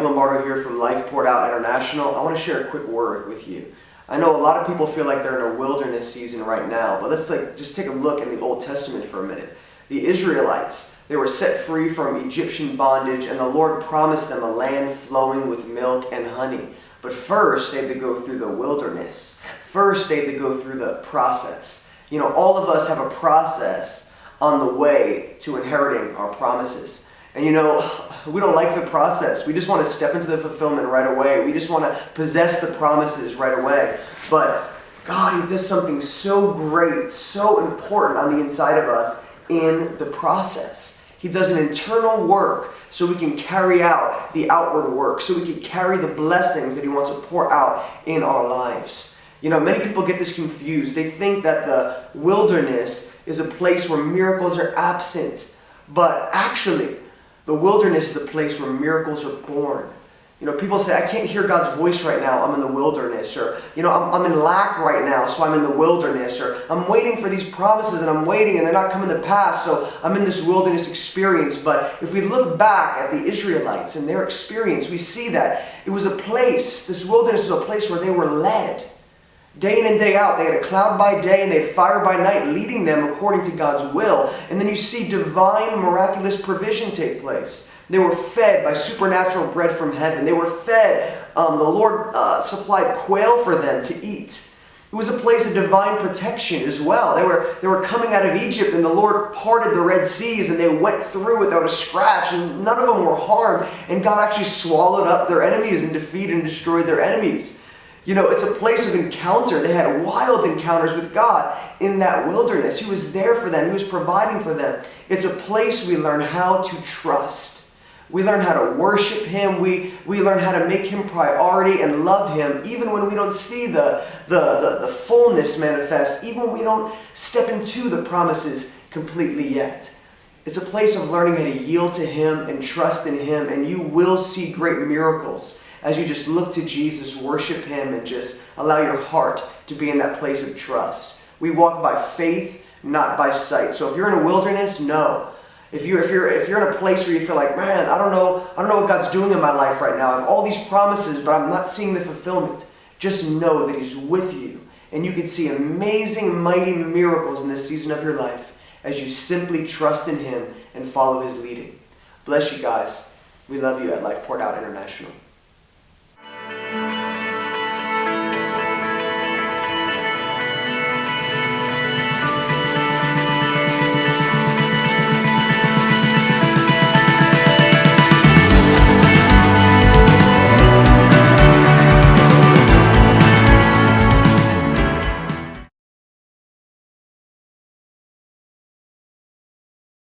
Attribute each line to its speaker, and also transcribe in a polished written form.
Speaker 1: Lombardo here from Life Poured Out International. I want to share a quick word with you. I know a lot of people feel like they're in a wilderness season right now, but let's just take a look in the Old Testament for a minute. The Israelites, they were set free from Egyptian bondage, and the Lord promised them a land flowing with milk and honey. But first, they had to go through the wilderness. First, they had to go through the process. You know, all of us have a process on the way to inheriting our promises. And you know, we don't like the process. We just want to step into the fulfillment right away. We just want to possess the promises right away. But God, He does something so great, so important on the inside of us in the process. He does an internal work so we can carry out the outward work, so we can carry the blessings that He wants to pour out in our lives. You know, many people get this confused. They think that the wilderness is a place where miracles are absent. But actually, the wilderness is a place where miracles are born. You know, people say, I can't hear God's voice right now, I'm in the wilderness. Or, you know, I'm in lack right now, so I'm in the wilderness. Or, I'm waiting for these promises and I'm waiting and they're not coming to pass, so I'm in this wilderness experience. But if we look back at the Israelites and their experience, we see that it was a place, this wilderness was a place where they were led. Day in and day out, they had a cloud by day and they had fire by night leading them according to God's will. And then you see divine, miraculous provision take place. They were fed by supernatural bread from heaven. They were fed, the Lord supplied quail for them to eat. It was a place of divine protection as well. They were coming out of Egypt and the Lord parted the Red Seas and they went through without a scratch and none of them were harmed. And God actually swallowed up their enemies and defeated and destroyed their enemies. You know, it's a place of encounter. They had wild encounters with God in that wilderness. He was there for them. He was providing for them. It's a place we learn how to trust. We learn how to worship Him. We learn how to make Him priority and love Him, even when we don't see the fullness manifest, even when we don't step into the promises completely yet. It's a place of learning how to yield to Him and trust in Him, and you will see great miracles as you just look to Jesus, worship Him, and just allow your heart to be in that place of trust. We walk by faith, not by sight. So if you're in a wilderness, no. If you're in a place where you feel like, man, I don't know what God's doing in my life right now. I have all these promises, but I'm not seeing the fulfillment. Just know that He's with you. And you can see amazing, mighty miracles in this season of your life as you simply trust in Him and follow His leading. Bless you guys. We love you at Life Poured Out International.